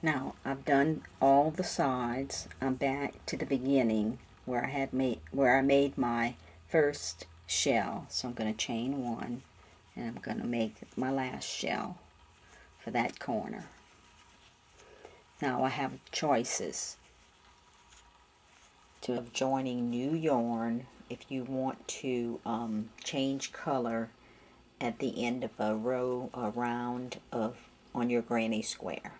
Now I've done all the sides. I'm back to the beginning where I made my first shell. So I'm going to chain one, and I'm going to make my last shell for that corner. Now I have choices of joining new yarn if you want to change color at the end of a row, a round of on your granny square.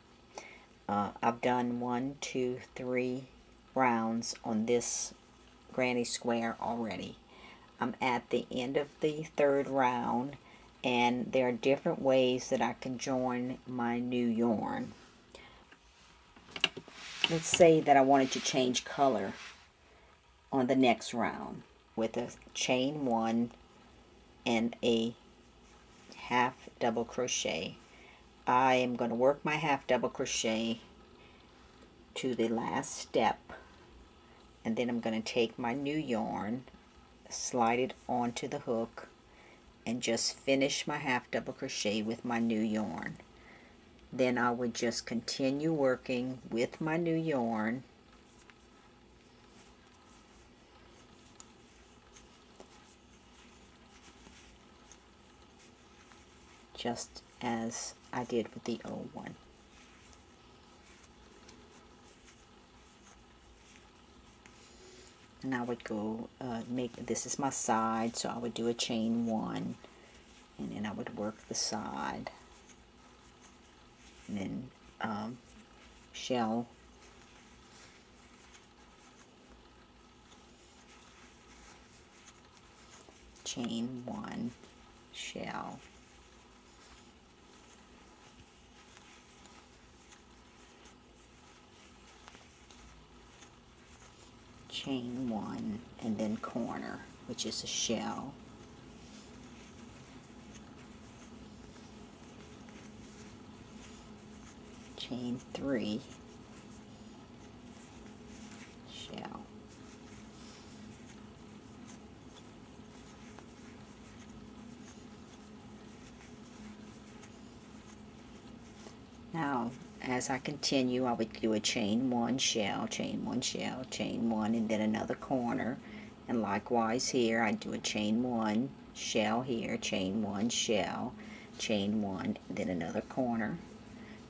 I've done 1, 2, 3 rounds on this granny square already. I'm at the end of the third round, and there are different ways that I can join my new yarn. Let's say that I wanted to change color on the next round with a chain 1 and a half double crochet. I am going to work my half double crochet to the last step, and then I'm going to take my new yarn, slide it onto the hook, and just finish my half double crochet with my new yarn. Then I would just continue working with my new yarn just as I did with the old one. And I would go this is my side, so I would do a chain 1, and then I would work the side, and then shell, chain 1, shell, chain 1, and then corner, which is a shell, chain 3, shell, now as I continue, I would do a chain 1 shell, chain 1 shell, chain 1, and then another corner. And likewise here, I do a chain 1 shell here, chain 1 shell, chain 1, and then another corner,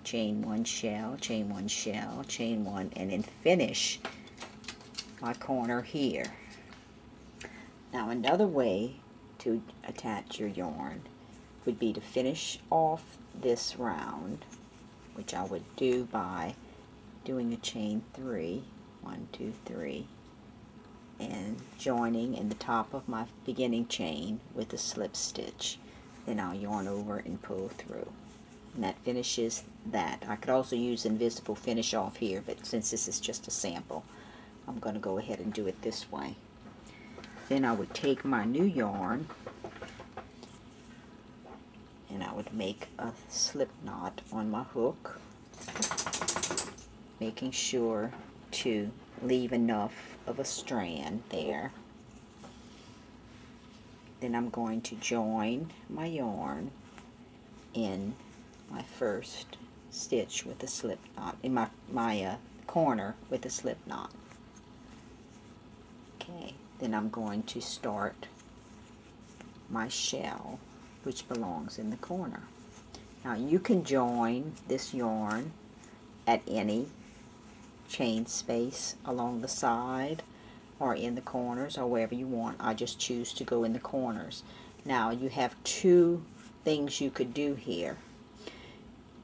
chain 1 shell, chain 1 shell, chain 1, and then finish my corner here. Now another way to attach your yarn would be to finish off this round, which I would do by doing a chain 3, 1, 2, 3, and joining in the top of my beginning chain with a slip stitch. Then I'll yarn over and pull through, and that finishes that. I could also use invisible finish off here, but since this is just a sample, I'm going to go ahead and do it this way. Then I would take my new yarn and I would make a slip knot on my hook, making sure to leave enough of a strand there. Then I'm going to join my yarn in my first stitch with a slip knot, in my corner with a slip knot. Okay, then I'm going to start my shell, which belongs in the corner. Now you can join this yarn at any chain space along the side or in the corners or wherever you want. I just choose to go in the corners. Now you have two things you could do here.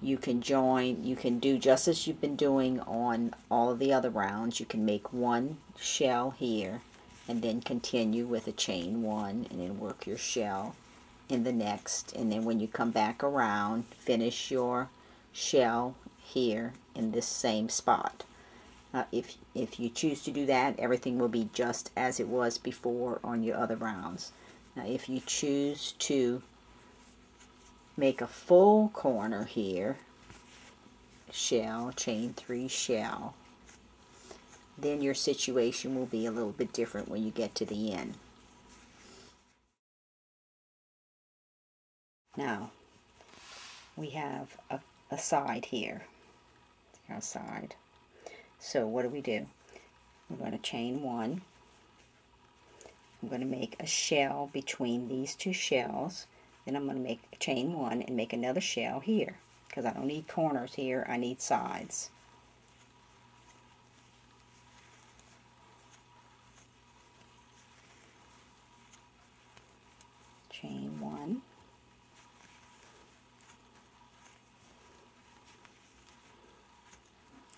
You can do just as you've been doing on all of the other rounds. You can make one shell here and then continue with a chain 1 and then work your shell in the next, and then when you come back around, finish your shell here in this same spot. If you choose to do that, everything will be just as it was before on your other rounds. Now if you choose to make a full corner here, shell, chain 3 shell, then your situation will be a little bit different when you get to the end. Now we have a side here. outside. So what do? We're going to chain one. I'm going to make a shell between these two shells. Then I'm going to make chain one and make another shell here, because I don't need corners here, I need sides. Chain one.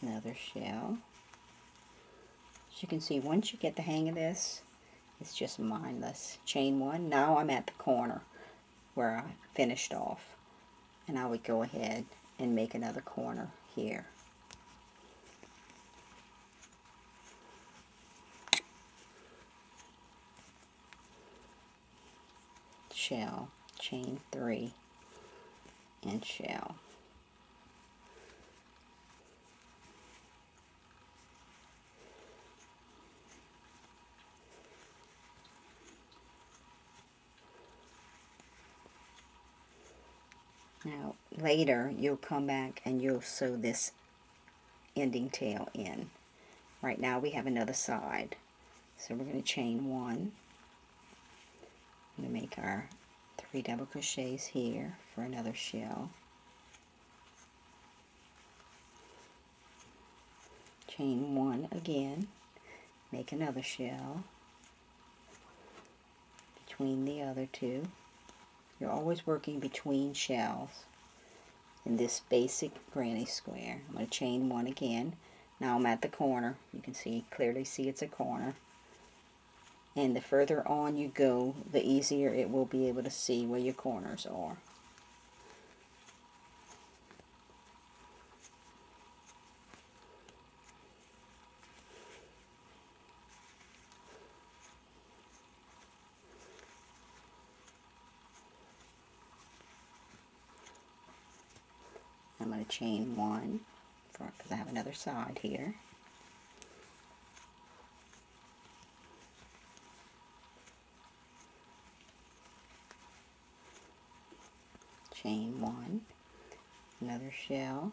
Another shell. As you can see, once you get the hang of this, it's just mindless. Chain one. Now I'm at the corner where I finished off, and I would go ahead and make another corner here. Shell, chain three, and shell. Now later you'll come back and you'll sew this ending tail in. Right now we have another side, so we're going to chain one. I'm going to make our 3 double crochets here for another shell. Chain one again, make another shell between the other two. You're always working between shells in this basic granny square. I'm going to chain one again. Now I'm at the corner. You can clearly see it's a corner. And the further on you go, the easier it will be able to see where your corners are. I'm going to chain one because I have another side here. Chain one, another shell,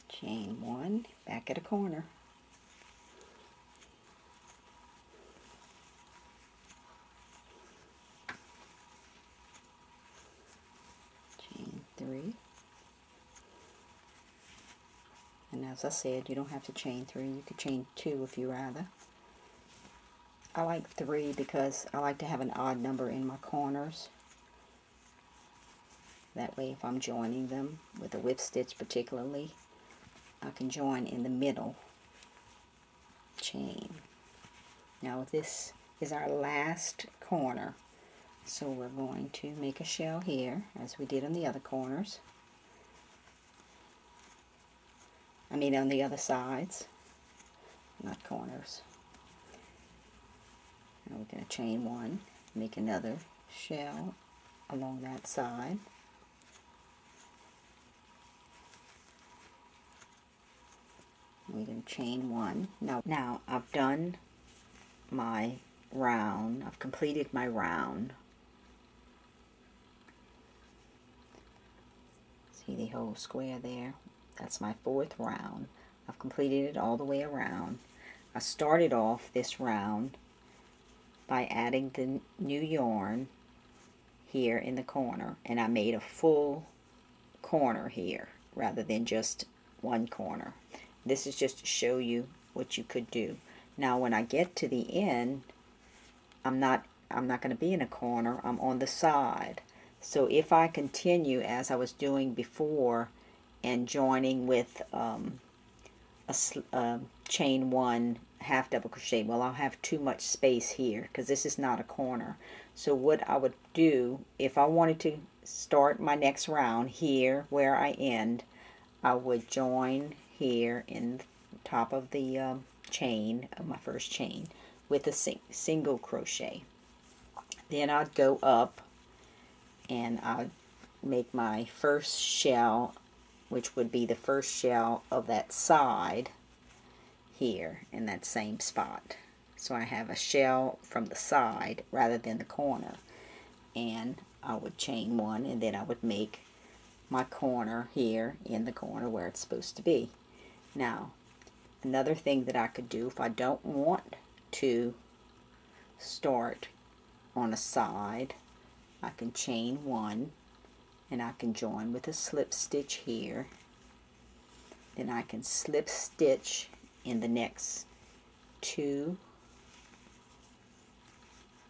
chain one, back at a corner. Chain three. And as I said, you don't have to chain three. You could chain two if you rather. I like three because I like to have an odd number in my corners. That way if I'm joining them with a whip stitch particularly, I can join in the middle chain. Now this is our last corner. So we're going to make a shell here as we did on the other corners. I mean on the other sides, not corners. Now we're going to chain one, make another shell along that side. We're going to chain one. Now I've done my round. I've completed my round. See the whole square there? That's my 4th round. I've completed it all the way around. I started off this round by adding the new yarn here in the corner, and I made a full corner here rather than just one corner. This is just to show you what you could do. Now when I get to the end, I'm not going to be in a corner, I'm on the side. So if I continue as I was doing before and joining with a chain one half double crochet, well, I'll have too much space here because this is not a corner. So what I would do if I wanted to start my next round here where I end, I would join here in the top of the chain of my first chain with a single crochet. Then I'd go up and I'd make my first shell, which would be the first shell of that side here in that same spot. so I have a shell from the side rather than the corner. And I would chain one, and then I would make my corner here in the corner where it's supposed to be. Now, another thing that I could do if I don't want to start on a side, I can chain one, and I can join with a slip stitch here. Then I can slip stitch in the next 2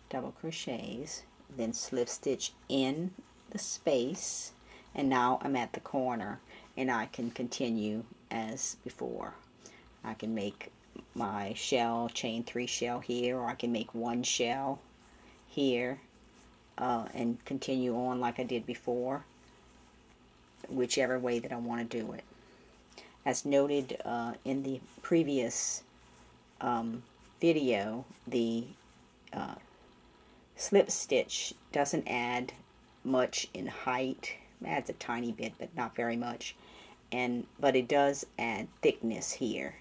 double crochets, then slip stitch in the space, and now I'm at the corner, and I can continue as before. I can make my shell, chain 3 shell here, or I can make 1 shell here and continue on like I did before, whichever way that I want to do it. As noted in the previous video, the slip stitch doesn't add much in height. It adds a tiny bit, but not very much. But it does add thickness here.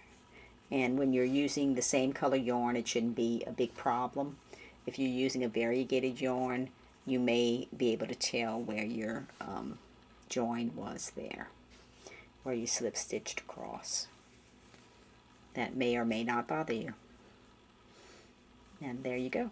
And when you're using the same color yarn, it shouldn't be a big problem. If you're using a variegated yarn, you may be able to tell where your join was there, where you slip stitched across. That may or may not bother you. And there you go.